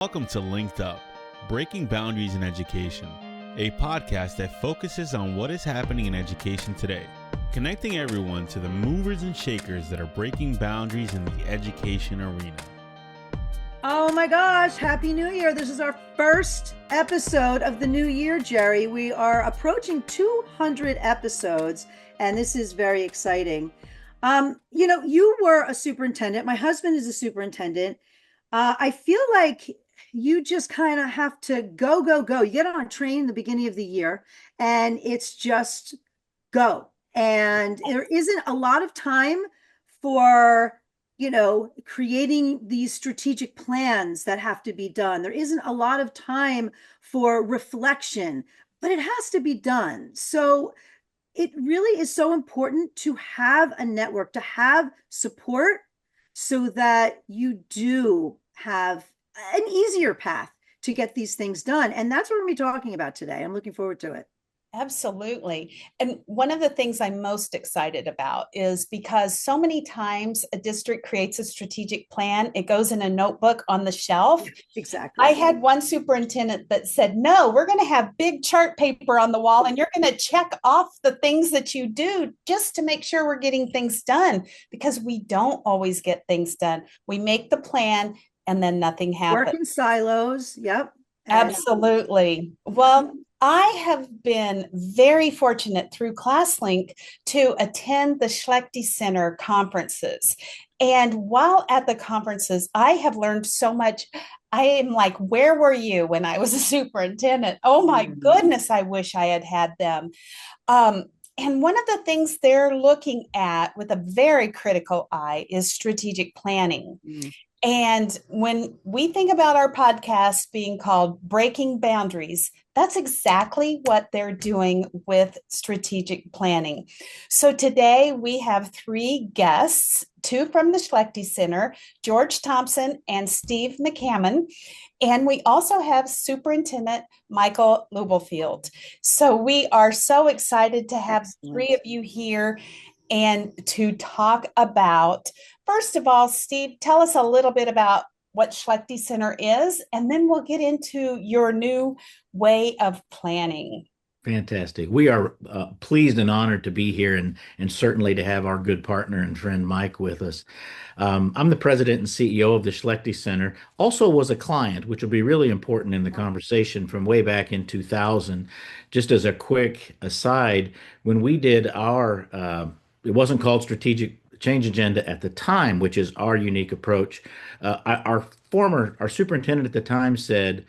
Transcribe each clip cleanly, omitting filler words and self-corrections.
Welcome to LinkedUp, Breaking Boundaries in Education, a podcast that focuses on what is happening in education today, connecting everyone to the movers and shakers that are breaking boundaries in the education arena. Oh my gosh, Happy New Year. This is our first episode of the new year, Jerry. We are approaching 200 episodes, and this is very exciting. You were a superintendent. My husband is a superintendent. I feel like you just kind of have to go. You get on a train in the beginning of the year, and it's just go. And there isn't a lot of time for creating these strategic plans that have to be done. There isn't a lot of time for reflection, but it has to be done. So it really is so important to have a network, to have support so that you do have an easier path to get these things done. And that's what we're going to be talking about today. I'm looking forward to it. Absolutely. And one of the things I'm most excited about is because so many times a district creates a strategic plan, it goes in a notebook on the shelf. Exactly. I had one superintendent that said, no, we're going to have big chart paper on the wall and you're going to check off the things that you do just to make sure we're getting things done, because we don't always get things done. We make the plan and then nothing happens. Work in silos. Yep. Absolutely. Well, I have been very fortunate through ClassLink to attend the Schlechty Center conferences. And while at the conferences, I have learned so much. I am like, where were you when I was a superintendent? Oh my goodness, I wish I had had them. And one of the things they're looking at with a very critical eye is strategic planning. And when we think about our podcast being called Breaking Boundaries, that's exactly what they're doing with strategic planning. So today we have three guests, two from the Schlechty Center, George Thompson and Steve McCammon. And we also have Superintendent Michael Leubelfeld. So we are so excited to have three of you here and to talk about, first of all, Steve, tell us a little bit about what Schlechty Center is, and then we'll get into your new way of planning. Fantastic. We are pleased and honored to be here and certainly to have our good partner and friend Mike with us. I'm the president and CEO of the Schlechty Center, also was a client, which will be really important in the conversation from way back in 2000. Just as a quick aside, when we did our, it wasn't called Strategic Change Agenda at the time, which is our unique approach. Our superintendent at the time said,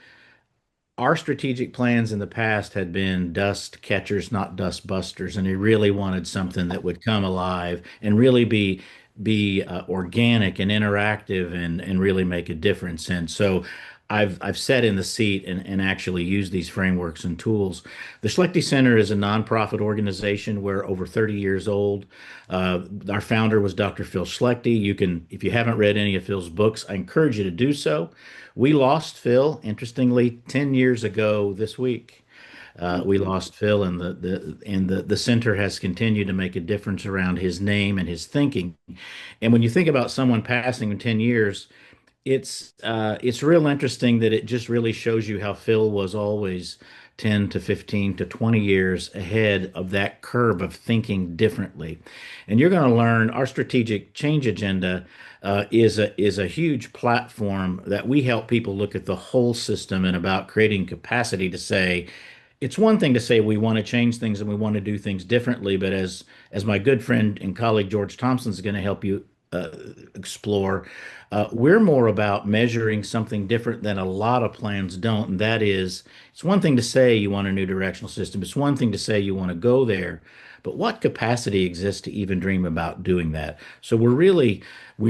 our strategic plans in the past had been dust catchers, not dust busters, and he really wanted something that would come alive and really be organic and interactive and really make a difference. And so I've sat in the seat and actually used these frameworks and tools. The Schlechty Center is a nonprofit organization. We're over 30 years old. Our founder was Dr. Phil Schlechty. You can, if you haven't read any of Phil's books, I encourage you to do so. We lost Phil, interestingly, 10 years ago this week. We lost Phil, and the center has continued to make a difference around his name and his thinking. And when you think about someone passing in 10 years, it's real interesting that it just really shows you how Phil was always 10 to 15 to 20 years ahead of that curve of thinking differently. And you're going to learn our strategic change agenda is a huge platform that we help people look at the whole system and about creating capacity to say, it's one thing to say we want to change things and we want to do things differently, but as my good friend and colleague George Thompson is going to help you explore, we're more about measuring something different than a lot of plans don't. And that is, it's one thing to say you want a new directional system. It's one thing to say you want to go there, but what capacity exists to even dream about doing that? So we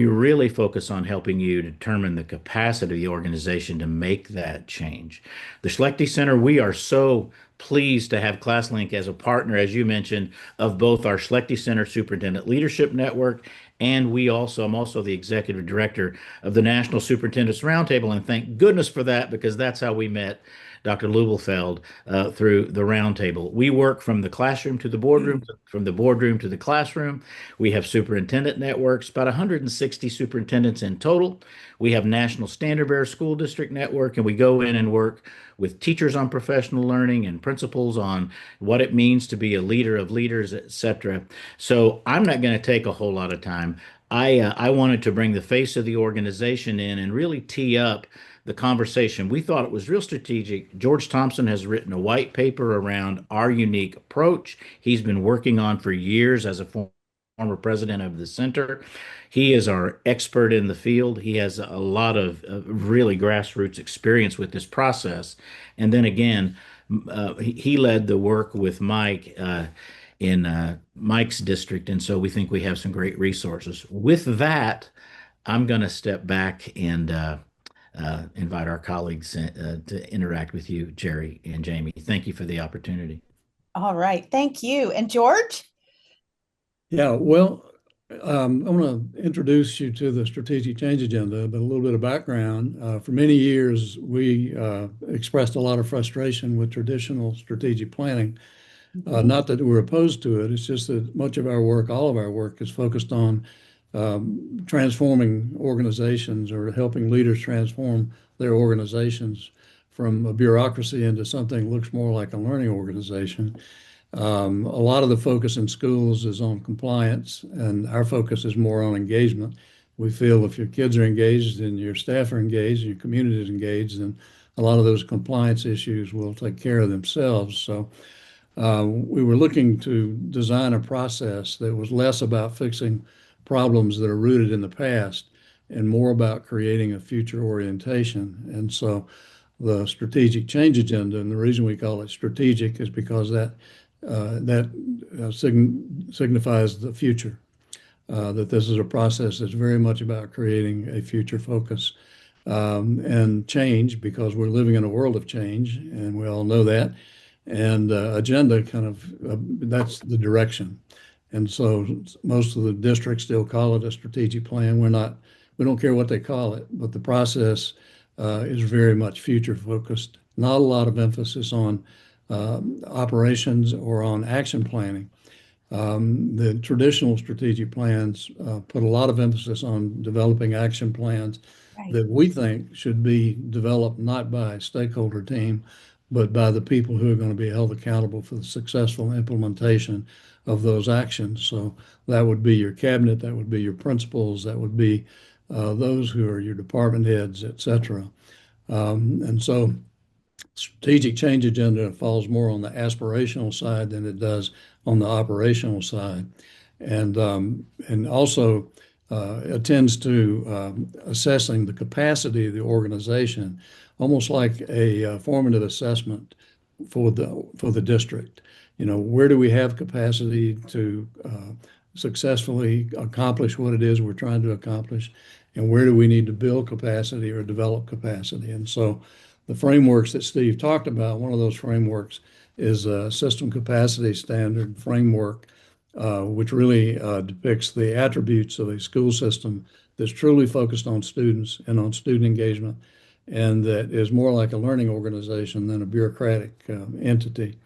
really focus on helping you determine the capacity of the organization to make that change. The Schlechty Center, we are so pleased to have ClassLink as a partner, as you mentioned, of both our Schlechty Center Superintendent Leadership Network And I'm also the executive director of the National Superintendents Roundtable. And thank goodness for that, because that's how we met Dr. Leubelfeld through the roundtable. We work from the classroom to the boardroom, from the boardroom to the classroom. We have superintendent networks, about 160 superintendents in total. We have National Standard Bearer School District Network, and we go in and work with teachers on professional learning and principals on what it means to be a leader of leaders, etc. So I'm not going to take a whole lot of time. I wanted to bring the face of the organization in and really tee up the conversation. We thought it was real strategic. George Thompson has written a white paper around our unique approach. He's been working on for years as a former president of the center. He is our expert in the field. He has a lot of really grassroots experience with this process. And then again, he led the work with Mike in Mike's district. And so we think we have some great resources. With that, I'm going to step back and invite our colleagues to interact with you, Jerry and Jamie. Thank you for the opportunity. All right. Thank you. And George? Yeah, well, I'm going to introduce you to the strategic change agenda, but a little bit of background. For many years, we expressed a lot of frustration with traditional strategic planning. Not that we're opposed to it, it's just that much of our work, all of our work, is focused on transforming organizations or helping leaders transform their organizations from a bureaucracy into something that looks more like a learning organization. A lot of the focus in schools is on compliance, and our focus is more on engagement. We feel if your kids are engaged and your staff are engaged and your community is engaged, then a lot of those compliance issues will take care of themselves. So we were looking to design a process that was less about fixing problems that are rooted in the past and more about creating a future orientation. And so the strategic change agenda, and the reason we call it strategic is because that signifies the future, that this is a process that's very much about creating a future focus and change, because we're living in a world of change, and we all know that. And agenda kind of, that's the direction. And so most of the districts still call it a strategic plan. We don't care what they call it, but the process is very much future focused. Not a lot of emphasis on operations or on action planning. The traditional strategic plans put a lot of emphasis on developing action plans that we think should be developed not by a stakeholder team, but by the people who are going to be held accountable for the successful implementation of those actions. So that would be your cabinet, that would be your principals, that would be those who are your department heads, et cetera. And so strategic change agenda falls more on the aspirational side than it does on the operational side. And also attends to assessing the capacity of the organization, almost like a formative assessment for the district. You know, where do we have capacity to successfully accomplish what it is we're trying to accomplish, and where do we need to build capacity or develop capacity? And so the frameworks that Steve talked about, one of those frameworks is a system capacity standard framework, which really depicts the attributes of a school system that's truly focused on students and on student engagement, and that is more like a learning organization than a bureaucratic entity.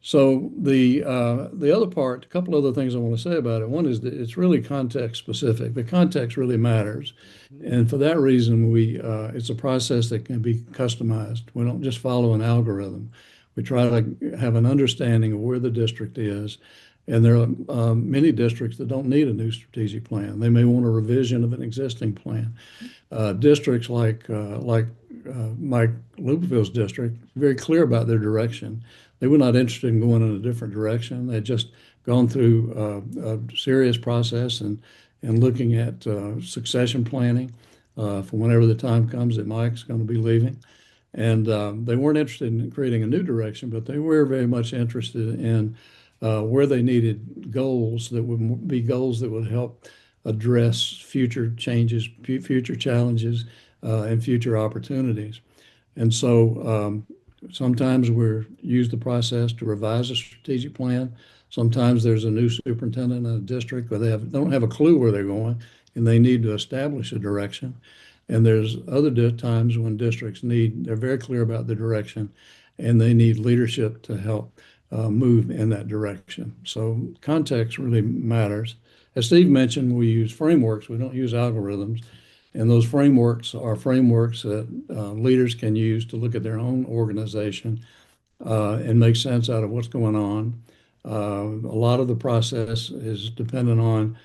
So the other part, a couple other things I want to say about it. One is that it's really context specific. The context really matters, and for that reason, it's a process that can be customized. We don't just follow an algorithm. We try to have an understanding of where the district is, and there are many districts that don't need a new strategic plan. They may want a revision of an existing plan. Districts like Mike Leubelfeld's district, very clear about their direction. They were not interested in going in a different direction. They'd just gone through a serious process and looking at succession planning for whenever the time comes that Mike's going to be leaving. And they weren't interested in creating a new direction, but they were very much interested in where they needed goals that would be goals that would help address future changes, future challenges, and future opportunities. And so sometimes we use the process to revise a strategic plan. Sometimes there's a new superintendent in a district where they don't have a clue where they're going, and they need to establish a direction. And there's other times when districts they're very clear about the direction, and they need leadership to help move in that direction. So context really matters. As Steve mentioned, we use frameworks. We don't use algorithms. And those frameworks are frameworks that leaders can use to look at their own organization and make sense out of what's going on. A lot of the process is dependent on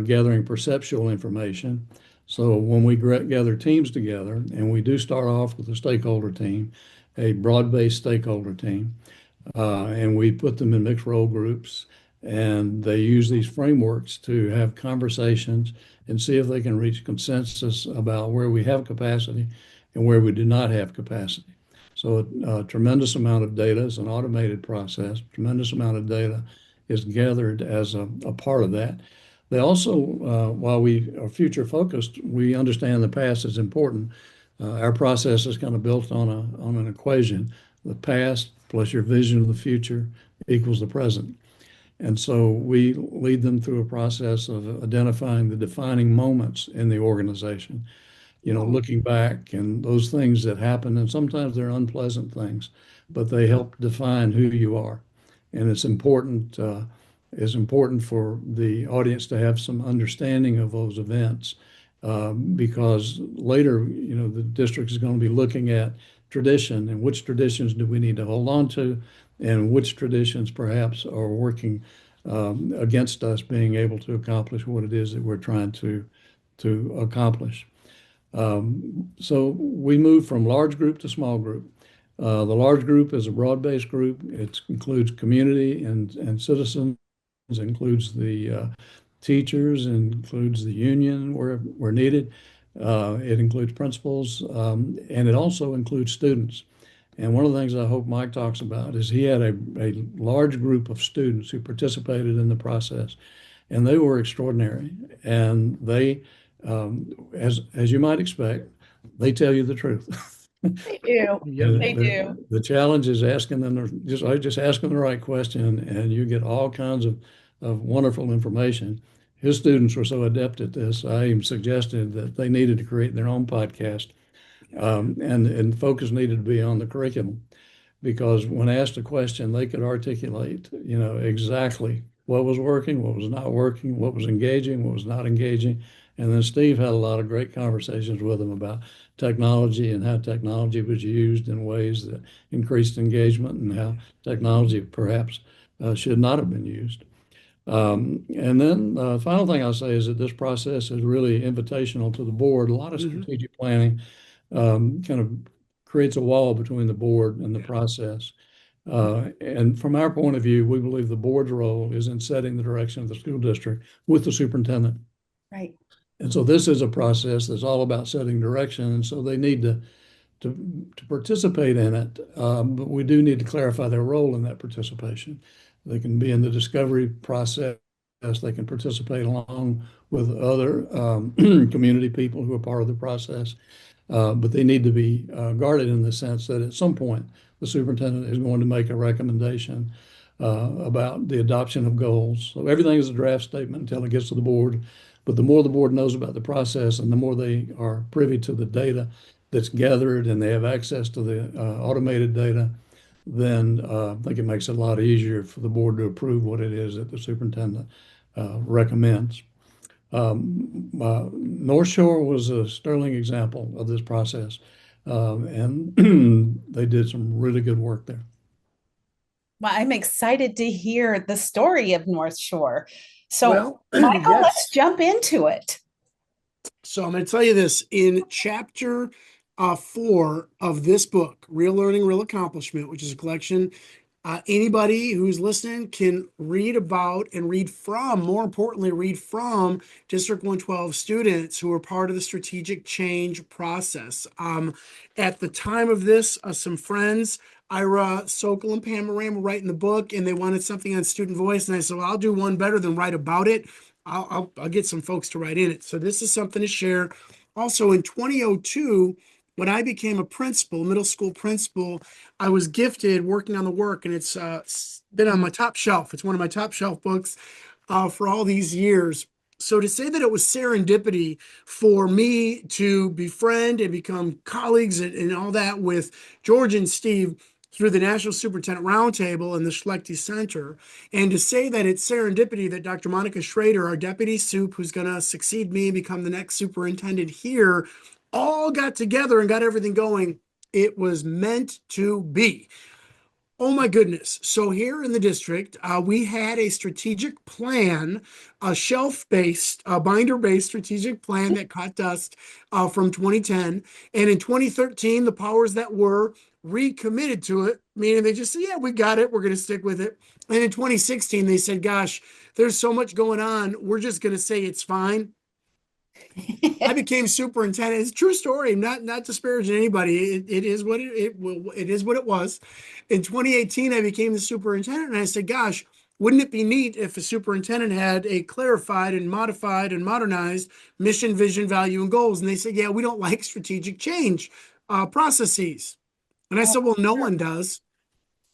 gathering perceptual information. So when we gather teams together, and we do start off with a stakeholder team, a broad-based stakeholder team, and we put them in mixed role groups, and they use these frameworks to have conversations and see if they can reach consensus about where we have capacity and where we do not have capacity. So a tremendous amount of data is an automated process. Tremendous amount of data is gathered as a part of that. They also, while we are future focused, we understand the past is important. Our process is kind of built on an equation: the past plus your vision of the future equals the present. And so we lead them through a process of identifying the defining moments in the organization, looking back and those things that happen. And sometimes they're unpleasant things, but they help define who you are. And it's important for the audience to have some understanding of those events, because later, the district is going to be looking at tradition and which traditions do we need to hold on to, and which traditions perhaps are working against us being able to accomplish what it is that we're trying to accomplish. So we move from large group to small group. The large group is a broad-based group. It includes community and citizens, includes the teachers, includes the union where needed. It includes principals, and it also includes students. And one of the things I hope Mike talks about is he had a large group of students who participated in the process, and they were extraordinary. And they, as you might expect, they tell you the truth. They do. They do. The challenge is asking them just asking the right question, and you get all kinds of wonderful information. His students were so adept at this, I even suggested that they needed to create their own podcast. And focus needed to be on the curriculum, because when asked a question, they could articulate, exactly what was working, what was not working, what was engaging, what was not engaging. And then Steve had a lot of great conversations with them about technology and how technology was used in ways that increased engagement, and how technology perhaps should not have been used. And then the final thing I'll say is that this process is really invitational to the board. A lot of strategic planning kind of creates a wall between the board and the process. And from our point of view, we believe the board's role is in setting the direction of the school district with the superintendent. Right. And so this is a process that's all about setting direction. And so they need to participate in it. But we do need to clarify their role in that participation. They can be in the discovery process. They can participate along with other community people who are part of the process. But they need to be guarded in the sense that at some point, the superintendent is going to make a recommendation about the adoption of goals. So everything is a draft statement until it gets to the board. But the more the board knows about the process, and the more they are privy to the data that's gathered, and they have access to the automated data, then I think it makes it a lot easier for the board to approve what it is that the superintendent recommends. North Shore was a sterling example of this process, and they did some really good work there. Well, I'm excited to hear the story of North Shore. So, Michael, yes. Let's jump into it. So I'm going to tell you this. In chapter 4 of this book, Real Learning, Real Accomplishment, which is a collection anybody who's listening can read about and read from, more importantly, read from District 112 students who are part of the strategic change process. At the time of this, some friends, Ira Sokol and Pam Moran, were writing the book, and they wanted something on student voice. And I said, well, I'll do one better than write about it. I'll get some folks to write in it. So this is something to share. Also in 2002, when I became a principal, middle school principal, I was gifted working on the work, and it's been on my top shelf. It's one of my top shelf books for all these years. So to say that it was serendipity for me to befriend and become colleagues and all that with George and Steve through the National Superintendent Roundtable and the Schlechty Center, and to say that it's serendipity that Dr. Monica Schrader, our deputy soup, who's going to succeed me and become the next superintendent here, all got together and got everything going. It was meant to be. Oh my goodness. So here in the district, we had a strategic plan, a shelf-based, binder-based strategic plan that caught dust from 2010. And in 2013, the powers that were recommitted to it, meaning they just said, yeah, we got it. We're going to stick with it. And in 2016, they said, gosh, there's so much going on. We're just going to say it's fine. I became superintendent. It's a true story. Not disparaging anybody. It is what it is what it was. In 2018, I became the superintendent, and I said, "Gosh, wouldn't it be neat if a superintendent had a clarified and modified and modernized mission, vision, value, and goals?" And they said, "Yeah, we don't like strategic change processes." And I said, "Well, no one does."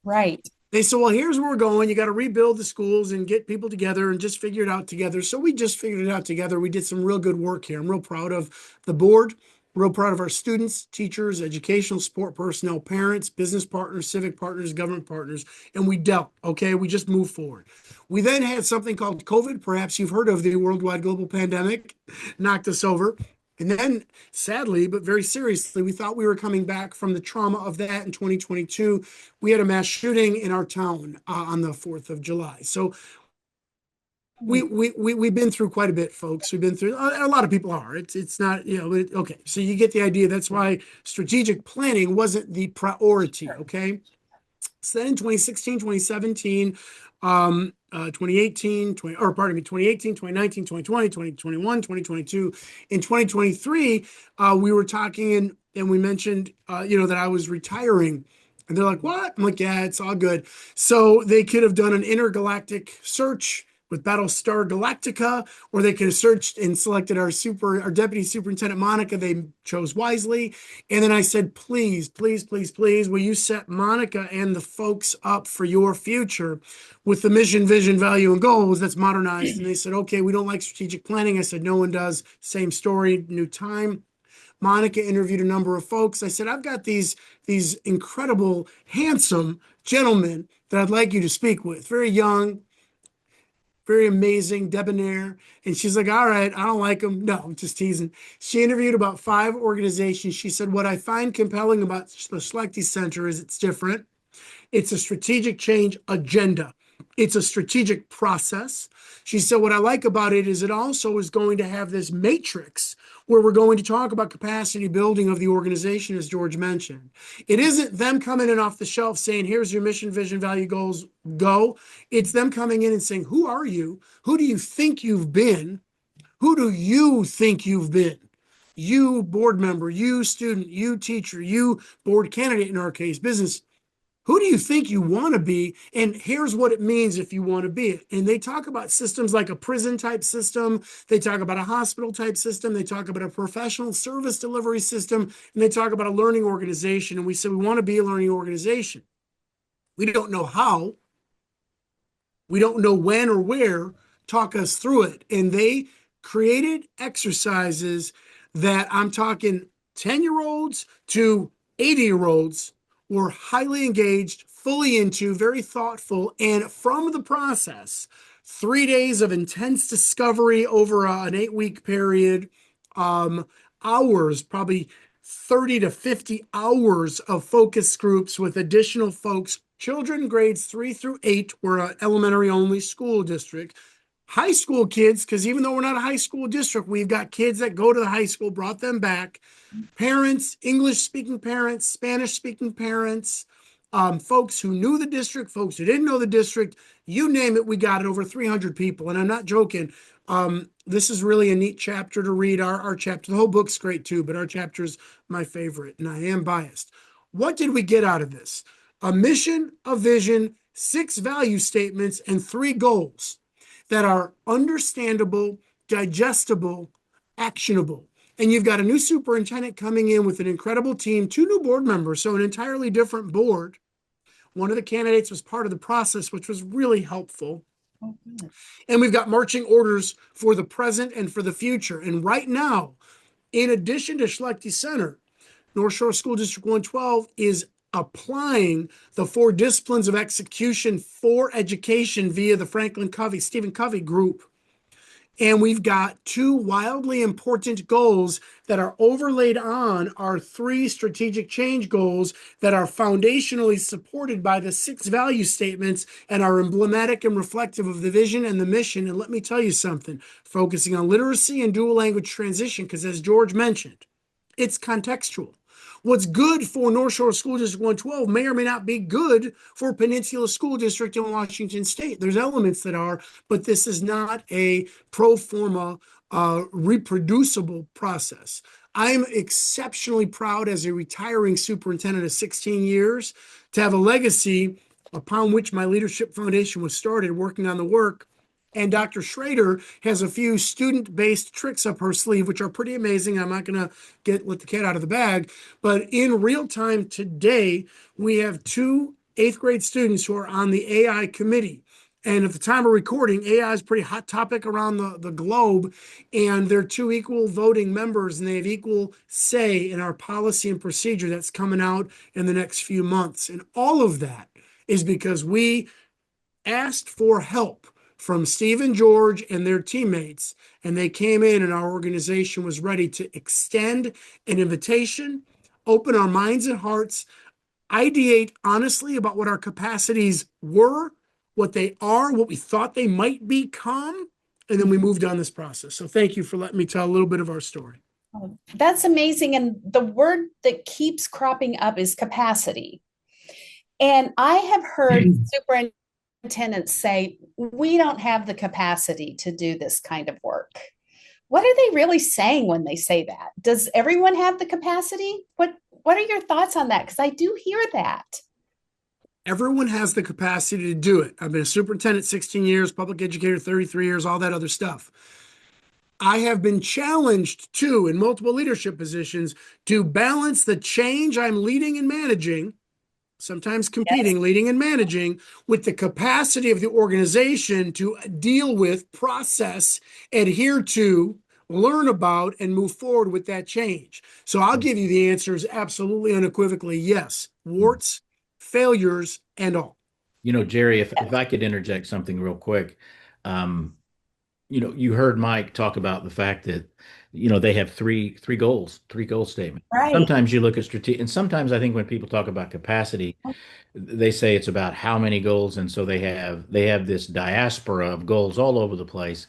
Right. They said, well, here's where we're going. You got to rebuild the schools and get people together and just figure it out together. So we just figured it out together. We did some real good work here. I'm real proud of the board, real proud of our students, teachers, educational support personnel, parents, business partners, civic partners, government partners, and we dealt, okay? We just moved forward. We then had something called COVID. Perhaps you've heard of the worldwide global pandemic, knocked us over. And then, sadly, but very seriously, we thought we were coming back from the trauma of that in 2022. We had a mass shooting in our town on the 4th of July. So we've been through quite a bit, folks. We've been through, a lot of people are. It's not, okay. So you get the idea. That's why strategic planning wasn't the priority, okay? So then in 2016, 2017, 2018, 2018, 2019, 2020, 2021, 2022. In 2023, we were talking and we mentioned, that I was retiring. And they're like, what? I'm like, yeah, it's all good. So they could have done an intergalactic search with Battlestar Galactica, or they could have searched and selected our deputy superintendent, Monica. They chose wisely. And then I said, please, please, please, please, will you set Monica and the folks up for your future with the mission, vision, value, and goals that's modernized? And they said, okay, we don't like strategic planning. I said, no one does. Same story, new time. Monica interviewed a number of folks. I said, I've got these incredible, handsome gentlemen that I'd like you to speak with. Very young, very amazing, debonair. And she's like, all right, I don't like them. No, I'm just teasing. She interviewed about 5 organizations. She said, what I find compelling about the Schlechty Center is it's different. It's a strategic change agenda. It's a strategic process. She said, what I like about it is it also is going to have this matrix where we're going to talk about capacity building of the organization, as George mentioned. It isn't them coming in off the shelf saying, here's your mission, vision, value, goals, go. It's them coming in and saying, who are you? Who do you think you've been? Who do you think you've been? You board member, you student, you teacher, you board candidate in our case, business. Who do you think you want to be? And here's what it means if you want to be it. And they talk about systems like a prison type system. They talk about a hospital type system. They talk about a professional service delivery system. And they talk about a learning organization. And we said, we want to be a learning organization. We don't know how. We don't know when or where. Talk us through it. And they created exercises that I'm talking 10-year-olds to 80-year-olds were highly engaged, fully into, very thoughtful, and from the process, 3 days of intense discovery over an 8-week period, hours, probably 30 to 50 hours of focus groups with additional folks. Children grades 3 through 8 were an elementary only school district. High school kids, because even though we're not a high school district, we've got kids that go to the high school, brought them back. Parents, English-speaking parents, Spanish-speaking parents, folks who knew the district, folks who didn't know the district, you name it, we got it, over 300 people. And I'm not joking. This is really a neat chapter to read. Our chapter, the whole book's great too, but our chapter's my favorite, and I am biased. What did we get out of this? A mission, a vision, 6 value statements, and 3 goals that are understandable, digestible, actionable. And you've got a new superintendent coming in with an incredible team, two new board members, so an entirely different board. One of the candidates was part of the process, which was really helpful. Oh, good. And we've got marching orders for the present and for the future. And right now, in addition to Schlechty Center, North Shore School District 112 is applying the 4 disciplines of execution for education via the Stephen Covey group. And we've got 2 wildly important goals that are overlaid on our 3 strategic change goals that are foundationally supported by the 6 value statements and are emblematic and reflective of the vision and the mission. And let me tell you something, focusing on literacy and dual language transition, because as George mentioned, it's contextual. What's good for North Shore School District 112 may or may not be good for Peninsula School District in Washington State. There's elements that are, but this is not a pro forma reproducible process. I'm exceptionally proud as a retiring superintendent of 16 years to have a legacy upon which my leadership foundation was started, working on the work. And Dr. Schrader has a few student-based tricks up her sleeve, which are pretty amazing. I'm not going to let the cat out of the bag. But in real time today, we have 2 8th grade students who are on the AI committee. And at the time of recording, AI is a pretty hot topic around the globe. And they're 2 equal voting members, and they have equal say in our policy and procedure that's coming out in the next few months. And all of that is because we asked for help from Steve and George and their teammates, and they came in and our organization was ready to extend an invitation, open our minds and hearts, ideate honestly about what our capacities were, what they are, what we thought they might become, and then we moved on this process. So thank you for letting me tell a little bit of our story. Oh, that's amazing. And the word that keeps cropping up is capacity. And I have heard superintendents say, we don't have the capacity to do this kind of work. What are they really saying when they say that? Does everyone have the capacity? What are your thoughts on that? Because I do hear that. Everyone has the capacity to do it. I've been a superintendent 16 years, public educator 33 years, all that other stuff. I have been challenged too in multiple leadership positions to balance the change I'm leading and managing, sometimes competing, leading and managing, with the capacity of the organization to deal with, process, adhere to, learn about, and move forward with that change. So I'll give you the answers absolutely unequivocally yes. Warts, failures, and all. Jerry, if I could interject something real quick, you heard Mike talk about the fact that, they have three goal statements. Right. Sometimes you look at strategic, and sometimes I think when people talk about capacity, they say it's about how many goals. And so they have this diaspora of goals all over the place.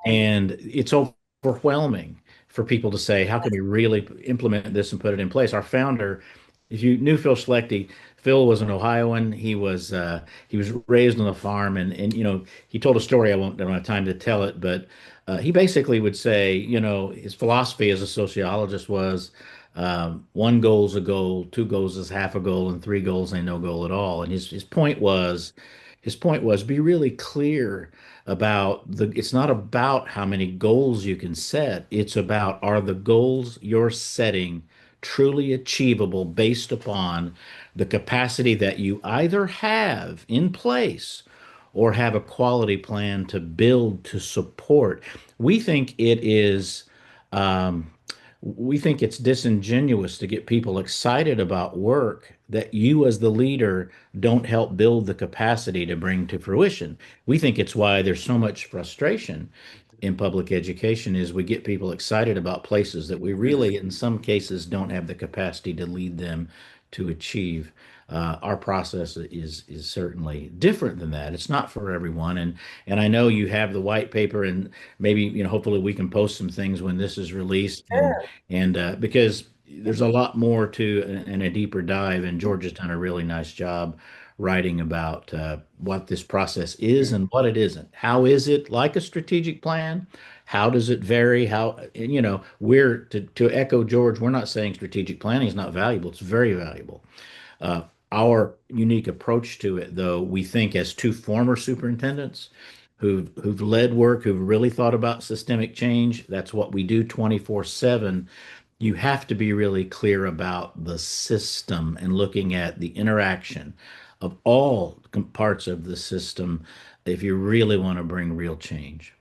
And it's overwhelming for people to say, how can we really implement this and put it in place? Our founder, if you knew Phil Schlechty, Phil was an Ohioan. He was raised on a farm, and he told a story. I don't have time to tell it, but he basically would say, his philosophy as a sociologist was 1 goal is a goal, 2 goals is half a goal, and 3 goals ain't no goal at all. And his point was be really clear about it's not about how many goals you can set. It's about, are the goals you're setting truly achievable based upon the capacity that you either have in place or have a quality plan to build to support. We think it's disingenuous to get people excited about work that you as the leader don't help build the capacity to bring to fruition. We think it's why there's so much frustration in public education is we get people excited about places that we really, in some cases, don't have the capacity to lead them to achieve. Our process is certainly different than that. It's not for everyone, and I know you have the white paper, and maybe hopefully we can post some things when this is released, and because there's a lot more to and a deeper dive, and George has done a really nice job writing about what this process is and what it isn't. How is it like a strategic plan? How does it vary? We're to echo George, we're not saying strategic planning is not valuable. It's very valuable. Our unique approach to it, though, we think as 2 former superintendents, who've led work, who've really thought about systemic change. That's what we do 24/7. You have to be really clear about the system and looking at the interaction of all parts of the system if you really want to bring real change.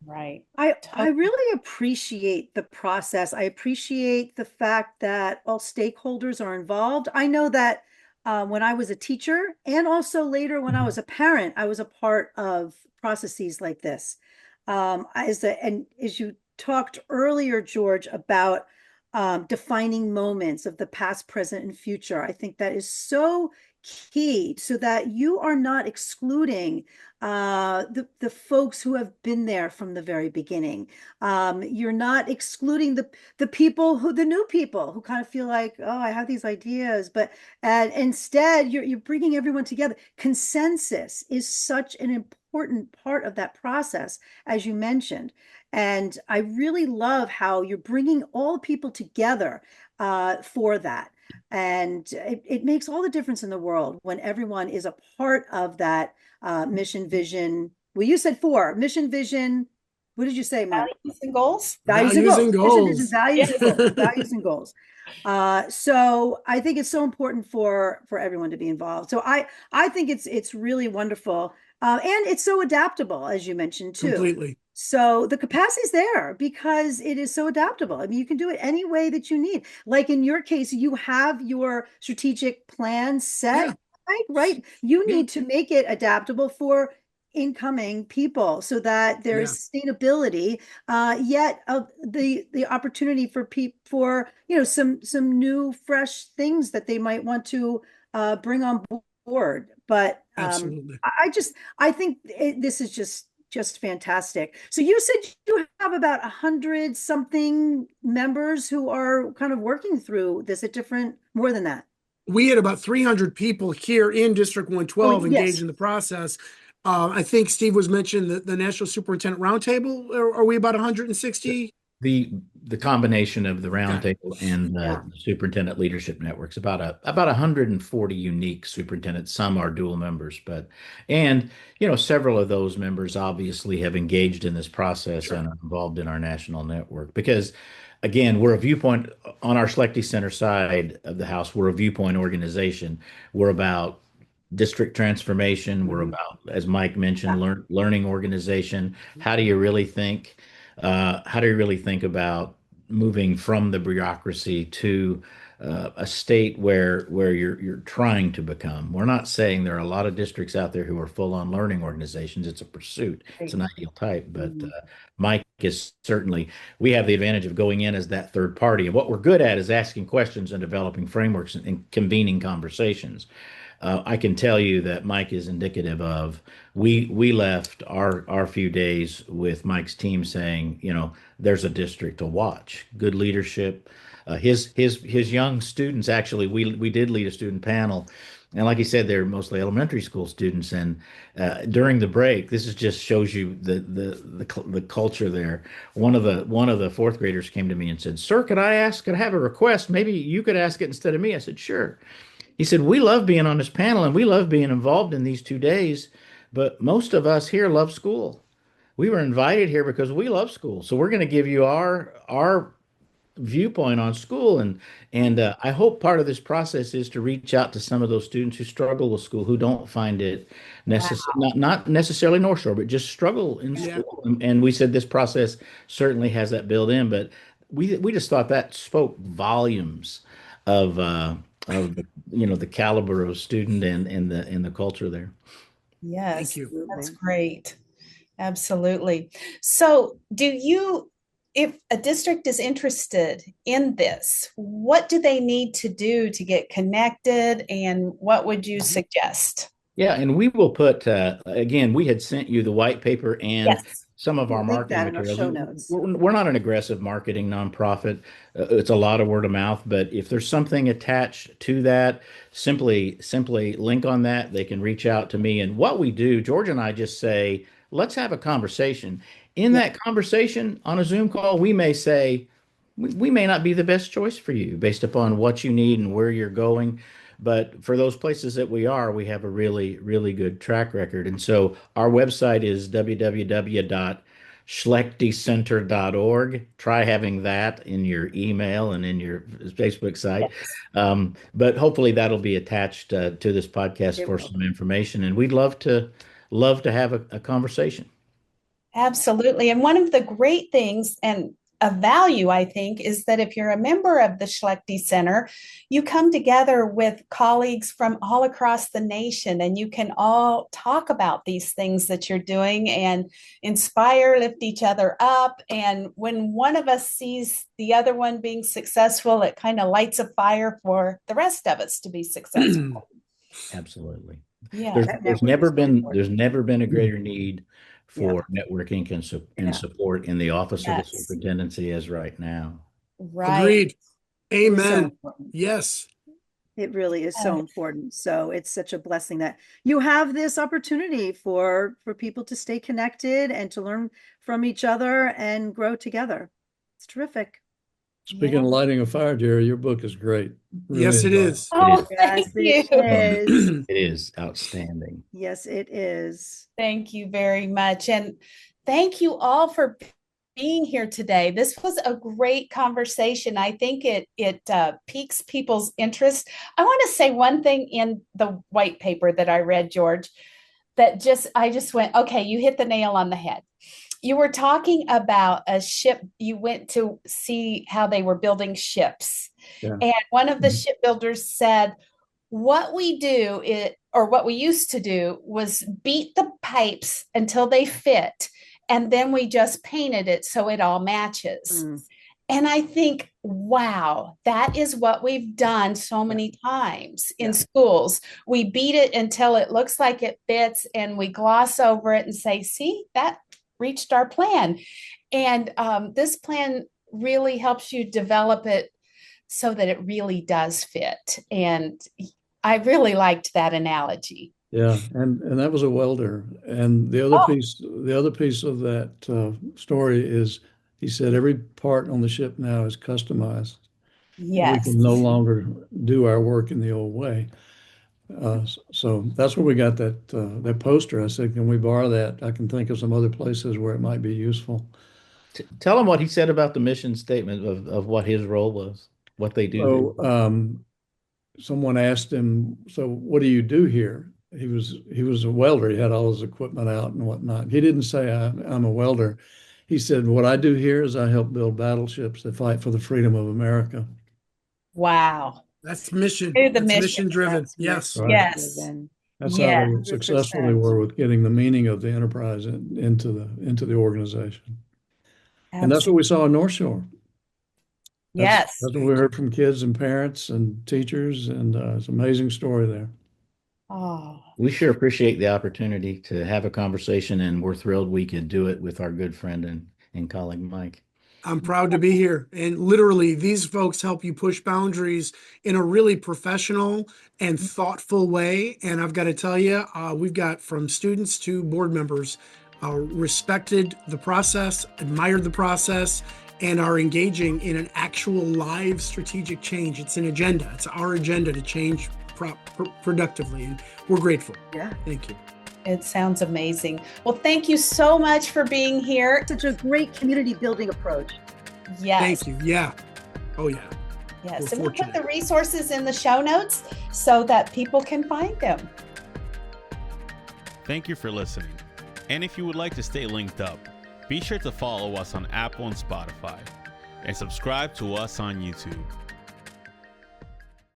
Right. I really appreciate the process. I appreciate the fact that all stakeholders are involved. I know that when I was a teacher and also later when I was a parent, I was a part of processes like this. And as you talked earlier, George, about defining moments of the past, present, and future, I think that is so key so that you are not excluding the folks who have been there from the very beginning. You're not excluding the people the new people who kind of feel like, oh, I have these ideas, but and instead you're bringing everyone together. Consensus is such an important part of that process, as you mentioned. And I really love how you're bringing all people together for that. And it makes all the difference in the world when everyone is a part of that mission, vision. Well, you said four: mission, vision. What did you say, Mike? Values and goals. Values and goals. Mission, vision, Goals. values and goals. Values and goals. So I think it's so important for everyone to be involved. So I think it's really wonderful, and it's so adaptable, as you mentioned too. Completely. So the capacity is there because it is so adaptable. I mean, you can do it any way that you need. Like in your case, you have your strategic plan set, Yeah. right? You Yeah. need to make it adaptable for incoming people so that there is sustainability, yet the opportunity for for some new fresh things that they might want to bring on board. But Absolutely. I think this is just fantastic. So you said you have about 100 something members who are kind of working through this at more than that. We had about 300 people here in District 112 engaged in the process. I think Steve was mentioned the National Superintendent Roundtable. Are we about 160? The combination of the roundtable and the superintendent leadership networks about 140 unique superintendents. Some are dual members, and several of those members obviously have engaged in this process and are involved in our national network because, again, we're a viewpoint on our Schlechty Center side of the house. We're a viewpoint organization. We're about district transformation. We're about, as Mike mentioned, learning organization. How do you really think? How do you really think about moving from the bureaucracy to a state where you're trying to become? We're not saying there are a lot of districts out there who are full-on learning organizations. It's a pursuit. It's an ideal type. But Mike is certainly, we have the advantage of going in as that third party. And what we're good at is asking questions and developing frameworks and convening conversations. I can tell you that Mike is indicative of we left our few days with Mike's team saying, there's a district to watch. Good leadership. His young students, actually, we did lead a student panel, and like he said, they're mostly elementary school students. And during the break, this is just shows you the culture there. One of the fourth graders came to me and said, "Sir, could I have a request? Maybe you could ask it instead of me." I said, "Sure." He said, "We love being on this panel and we love being involved in these 2 days, but most of us here love school. We were invited here because we love school. So we're going to give you our viewpoint on school." And I hope part of this process is to reach out to some of those students who struggle with school, who don't find it not necessarily North Shore, but just struggle in school. And we said this process certainly has that built in, but we just thought that spoke volumes of the caliber of student and the culture there. Yes, Thank you. that's great. Absolutely. So if a district is interested in this, what do they need to do to get connected, and what would you suggest? Yeah, and we will put, again, we had sent you the white paper and some of our marketing in our materials. show notes. We're not an aggressive marketing nonprofit. It's a lot of word of mouth, but if there's something attached to that, simply link on that. They can reach out to me. And what we do, George and I just say, let's have a conversation. In that conversation on a Zoom call, we may say, we may not be the best choice for you based upon what you need and where you're going. But for those places that we have a really, really good track record. And so our website is www.schlechtencenter.org. Try having that in your email and in your Facebook site. But hopefully that'll be attached to this podcast for some information. And we'd love to have a conversation. Absolutely. And one of the great things and a value, I think, is that if you're a member of the Schlechty Center, you come together with colleagues from all across the nation, and you can all talk about these things that you're doing and inspire, lift each other up. And when one of us sees the other one being successful, it kind of lights a fire for the rest of us to be successful. Absolutely. Yeah. There's never been a greater need for networking and support in the office of the superintendency as right now. Right. Agreed. Amen. So yes. It really is so important. So it's such a blessing that you have this opportunity for people to stay connected and to learn from each other and grow together. It's terrific. Speaking of lighting a fire, Jerry, your book is great. Really Yes, it is. Oh, thank you. It is. It is outstanding. Yes, it is. Thank you very much. And thank you all for being here today. This was a great conversation. I think it piques people's interest. I want to say one thing in the white paper that I read, George, that I just went, okay, you hit the nail on the head. You were talking about a ship. You went to see how they were building ships. Yeah. And one of the shipbuilders said, what we used to do was beat the pipes until they fit, and then we just painted it so it all matches. And I think, wow, that is what we've done so many times in schools. We beat it until it looks like it fits, and we gloss over it and say, see, that reached our plan. And this plan really helps you develop it so that it really does fit. And I really liked that analogy. Yeah, and that was a welder. And the other piece of that story is he said every part on the ship now is customized. Yes. We can no longer do our work in the old way. So that's where we got that poster. I said, can we borrow that? I can think of some other places where it might be useful. Tell him what he said about the mission statement of what his role was, what they do. So someone asked him, so what do you do here? He was a welder. He had all his equipment out and whatnot. He didn't say I'm a welder. He said, what I do here is I help build battleships that fight for the freedom of America. Wow. That's mission. That's mission driven. Yes. Right. Yes. That's Yeah, how successful they were with getting the meaning of the enterprise into the organization. And that's what we saw in North Shore. That's what we heard from kids and parents and teachers, and it's an amazing story there. Oh, We sure appreciate the opportunity to have a conversation, and we're thrilled we could do it with our good friend and colleague, Mike. I'm proud to be here. And literally, these folks help you push boundaries in a really professional and thoughtful way. And I've got to tell you, we've got from students to board members respected the process, admired the process, and are engaging in an actual live strategic change. It's an agenda. It's our agenda to change productively. And we're grateful. Yeah. Thank you. it sounds amazing. Well, thank you so much for being here. Such a great community building approach. Yes. Thank you. Yeah. Oh, yeah. Yes. We're And we'll put fortunate. the resources in the show notes so that people can find them. Thank you for listening. And if you would like to stay linked up, be sure to follow us on Apple and Spotify, and subscribe to us on YouTube.